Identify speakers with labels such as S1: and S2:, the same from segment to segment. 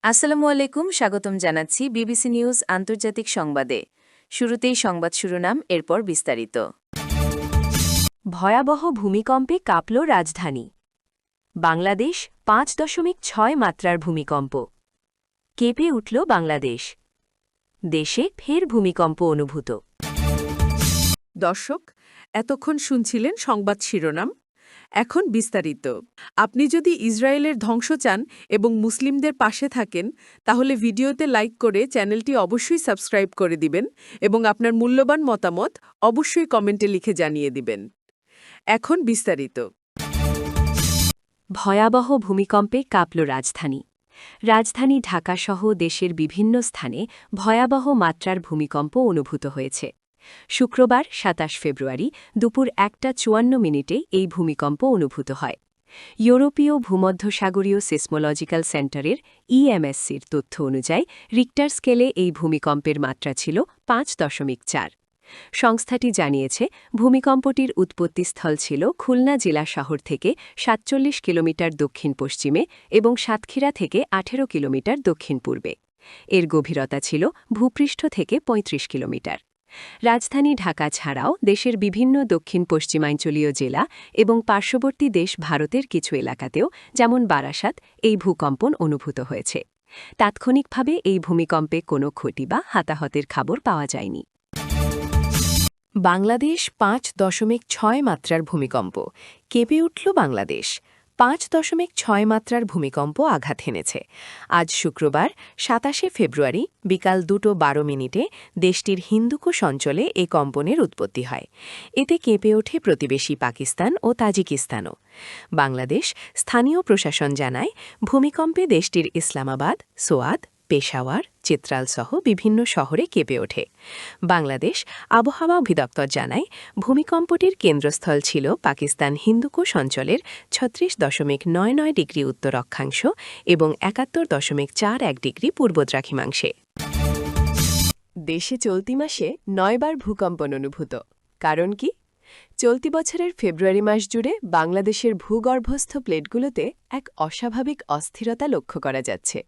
S1: আসসালামু আলাইকুম, স্বাগতম জানাচ্ছি বিবিসি নিউজ আন্তর্জাতিক সংবাদে। শুরুতেই সংবাদ শিরোনাম, এরপর বিস্তারিত।
S2: ভয়াবহ ভূমিকম্পে কাঁপল রাজধানী। বাংলাদেশ 5.6 মাত্রার ভূমিকম্প। কেঁপে উঠল বাংলাদেশ। দেশে ফের ভূমিকম্প অনুভূত।
S3: দর্শক, এতক্ষণ শুনছিলেন সংবাদ শিরোনাম। এখন বিস্তারিত। আপনি যদি ইসরায়েলের ধ্বংস চান এবং মুসলিমদের পাশে থাকেন, তাহলে ভিডিওতে লাইক করে চ্যানেলটি অবশ্যই সাবস্ক্রাইব করে দিবেন এবং আপনার মূল্যবান মতামত অবশ্যই কমেন্টে লিখে জানিয়ে দিবেন। এখন বিস্তারিত।
S2: ভয়াবহ ভূমিকম্পে কাঁপল রাজধানী। রাজধানী ঢাকাসহ দেশের বিভিন্ন স্থানে ভয়াবহ মাত্রার ভূমিকম্প অনুভূত হয়েছে। শুক্রবার 27 ফেব্রুয়ারি দুপুর 1:54 এই ভূমিকম্প অনুভূত হয়। ইউরোপীয় ভূমধ্যসাগরীয় সিসমোলজিক্যাল সেন্টারের ইএমএসসির তথ্য অনুযায়ী রিক্টার স্কেলে এই ভূমিকম্পের মাত্রা ছিল 5.4। সংস্থাটি জানিয়েছে, ভূমিকম্পটির উৎপত্তিস্থল ছিল খুলনা জেলা শহর থেকে 47 কিলোমিটার দক্ষিণ-পশ্চিমে এবং সাতক্ষীরা থেকে 18 কিলোমিটার দক্ষিণ-পূর্বে। এর গভীরতা ছিল ভূপৃষ্ঠ থেকে 35 কিলোমিটার। রাজধানী ঢাকা ছাড়াও দেশের বিভিন্ন দক্ষিণ পশ্চিমাঞ্চলীয় জেলা এবং পার্শ্ববর্তী দেশ ভারতের কিছু এলাকাতেও, যেমন বারাসাত, এই ভূকম্পন অনুভূত হয়েছে। তাৎক্ষণিকভাবে এই ভূমিকম্পে কোনো ক্ষতি বা হতাহতের খবর পাওয়া যায়নি। বাংলাদেশ 5.6 মাত্রার ভূমিকম্প। কেঁপে উঠল বাংলাদেশ। 5.6 মাত্রার ভূমিকম্প আঘাত হেনেছে। আজ শুক্রবার 27 ফেব্রুয়ারি বিকাল 2:12 দেশটির হিন্দুকুশ অঞ্চলে এ কম্পনের উৎপত্তি হয়। এতে কেঁপে ওঠে প্রতিবেশী পাকিস্তান ও তাজিকিস্তানও। বাংলাদেশ স্থানীয় প্রশাসন জানায়, ভূমিকম্পে দেশটির ইসলামাবাদ, সোয়াদ, পেশাওয়ার, চিত্রালসহ বিভিন্ন শহরে কেঁপে ওঠে। বাংলাদেশ আবহাওয়া অধিদপ্তর জানায়, ভূমিকম্পটির কেন্দ্রস্থল ছিল পাকিস্তান হিন্দুকুশ অঞ্চলের 36.99 ডিগ্রি উত্তর অক্ষাংশ এবং 71.41 ডিগ্রি পূর্ব দ্রাঘিমাংশে। দেশে চলতি মাসে 9 বার ভূকম্পন অনুভূত। কারণ কি? চলতি বছরের ফেব্রুয়ারি মাস জুড়ে বাংলাদেশের ভূগর্ভস্থ প্লেটগুলোতে এক অস্বাভাবিক অস্থিরতা লক্ষ্য করা যাচ্ছে।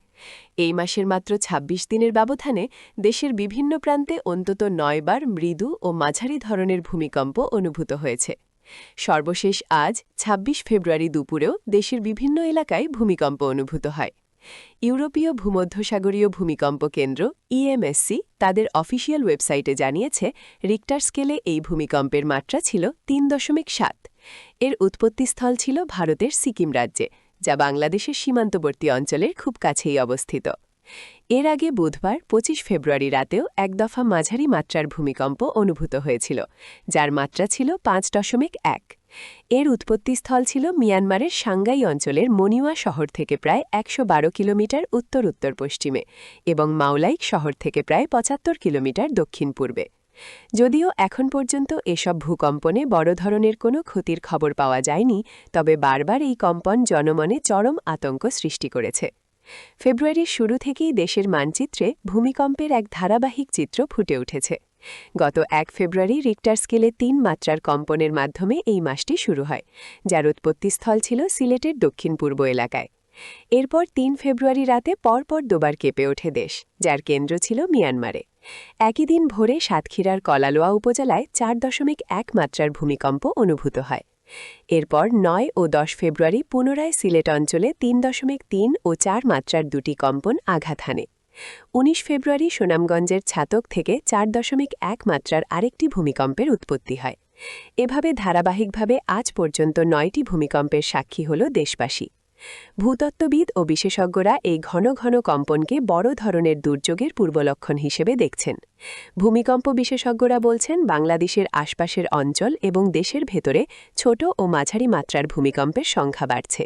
S2: এই মাসের মাত্র 26 দিনের ব্যবধানে দেশের বিভিন্ন প্রান্তে অন্তত 9 বার মৃদু ও মাঝারি ধরনের ভূমিকম্প অনুভূত হয়েছে। সর্বশেষ আজ 26 ফেব্রুয়ারি দুপুরেও দেশের বিভিন্ন এলাকায় ভূমিকম্প অনুভূত হয়। ইউরোপীয় ভূমধ্যসাগরীয় ভূমিকম্প কেন্দ্র ইএমএসসি তাদের অফিসিয়াল ওয়েবসাইটে জানিয়েছে, রিক্টার স্কেলে এই ভূমিকম্পের মাত্রা ছিল 3.7। এর উৎপত্তিস্থল ছিল ভারতের সিকিম রাজ্যে, যা বাংলাদেশের সীমান্তবর্তী অঞ্চলের খুব কাছেই অবস্থিত। এর আগে বুধবার 25 ফেব্রুয়ারি রাতেও এক দফা মাঝারি মাত্রার ভূমিকম্প অনুভূত হয়েছিল, যার মাত্রা ছিল 5.1। এর উৎপত্তিস্থল ছিল মিয়ানমারের সাংগাই অঞ্চলের মনিওয়া শহর থেকে প্রায় 112 কিলোমিটার উত্তর-উত্তর পশ্চিমে এবং মাওলাইক শহর থেকে প্রায় 75 কিলোমিটার দক্ষিণ-পূর্বে। যদিও এখন পর্যন্ত এসব ভূকম্পনে বড় ধরনের কোনো ক্ষতির খবর পাওয়া যায়নি, তবে বারবার এই কম্পন জনমনে চরম আতঙ্ক সৃষ্টি করেছে। ফেব্রুয়ারির শুরু থেকেই দেশের মানচিত্রে ভূমিকম্পের এক ধারাবাহিক চিত্র ফুটে উঠেছে। গত 1 ফেব্রুয়ারি রিক্টার স্কেলে 3 মাত্রার কম্পনের মাধ্যমে এই মাসটি শুরু হয়, যার উৎপত্তিস্থল ছিল সিলেটের দক্ষিণ-পূর্ব এলাকায়। এরপর 3 ফেব্রুয়ারি রাতে পরপর দুবার কেঁপে ওঠে দেশ, যার কেন্দ্র ছিল মিয়ানমারে। একই দিন ভোরে সাতক্ষীরার কলালোয়া উপজেলায় 4.1 মাত্রার ভূমিকম্প অনুভূত হয়। এরপর 9 ও 10 ফেব্রুয়ারি পুনরায় সিলেট অঞ্চলে 3.3 ও 4 মাত্রার দুটি কম্পন আঘাত হানে। 19 ফেব্রুয়ারি সুনামগঞ্জের ছাতক থেকে 4.1 মাত্রার আরেকটি ভূমিকম্পের উৎপত্তি হয়। এভাবে ধারাবাহিকভাবে আজ পর্যন্ত 9টি ভূমিকম্পের সাক্ষী হল দেশবাসী। ভূতত্ত্ববিদ ও বিশেষজ্ঞরা এই ঘন ঘন কম্পনকে বড় ধরনের দুর্যোগের পূর্বলক্ষণ হিসেবে দেখছেন। ভূমিকম্প বিশেষজ্ঞরা বলছেন, বাংলাদেশের আশপাশের অঞ্চল এবং দেশের ভেতরে ছোট ও মাঝারি মাত্রার ভূমিকম্পের সংখ্যা বাড়ছে।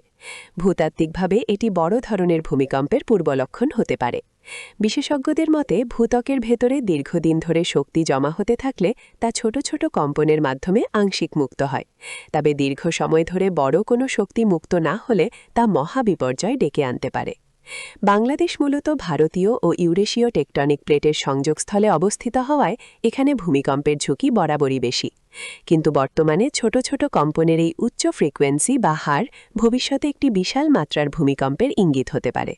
S2: ভূতাত্ত্বিকভাবে এটি বড় ধরনের ভূমিকম্পের পূর্বলক্ষণ হতে পারে। বিশেষজ্ঞদের মতে, ভূত্বকের ভেতরে দীর্ঘদিন ধরে শক্তি জমা হতে থাকলে তা ছোট ছোট কম্পনের মাধ্যমে আংশিক মুক্ত হয়। তবে দীর্ঘ সময় ধরে বড় কোনো শক্তি মুক্ত না হলে তা মহাবিপর্যয় ডেকে আনতে পারে। বাংলাদেশ মূলত ভারতীয় ও ইউরেশীয় টেকটনিক প্লেটের সংযোগস্থলে অবস্থিত হওয়ায় এখানে ভূমিকম্পের ঝুঁকি বরাবরই বেশি। কিন্তু বর্তমানে ছোট ছোট কম্পনের এই উচ্চ ফ্রিকোয়েন্সি বা হার ভবিষ্যতে একটি বিশাল মাত্রার ভূমিকম্পের ইঙ্গিত হতে পারে।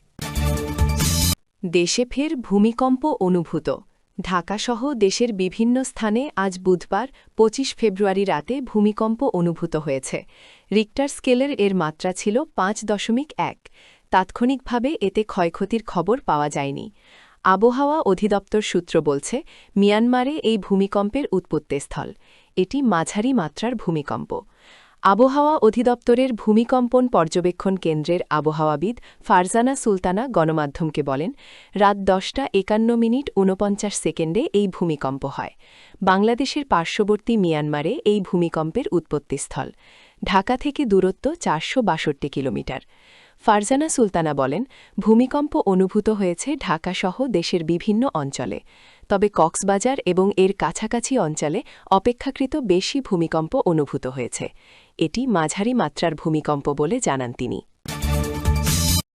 S2: দেশে ফের ভূমিকম্প অনুভূত ঢাকাসহ দেশের বিভিন্ন স্থানে আজ বুধবার ২৫ ফেব্রুয়ারি রাতে ভূমিকম্প অনুভূত হয়েছে। রিক্টার স্কেলের এর মাত্রা ছিল ৫.১। তাৎক্ষণিকভাবে এতে ক্ষয়ক্ষতির খবর পাওয়া যায়নি। আবহাওয়া অধিদপ্তর সূত্র বলছে, মিয়ানমারে এই ভূমিকম্পের উৎপত্তিস্থল। এটি মাঝারি মাত্রার ভূমিকম্প। আবহাওয়া অধিদপ্তরের ভূমিকম্পন পর্যবেক্ষণ কেন্দ্রের আবহাওয়াবিদ ফারজানা সুলতানা গণমাধ্যমকে বলেন, রাত 10:51 এই ভূমিকম্প হয়। বাংলাদেশের পার্শ্ববর্তী মিয়ানমারে এই ভূমিকম্পের উৎপত্তিস্থল। ঢাকা থেকে দূরত্ব ৪৬২ কিলোমিটার। ফারজানা সুলতানা বলেন, ভূমিকম্প অনুভূত হয়েছে ঢাকাসহ দেশের বিভিন্ন অঞ্চলে। তবে কক্সবাজার এবং এর কাছাকাছি অঞ্চলে অপেক্ষাকৃত বেশি ভূমিকম্প অনুভূত হয়েছে। এটি মাঝারি মাত্রার ভূমিকম্প বলে জানান তিনি।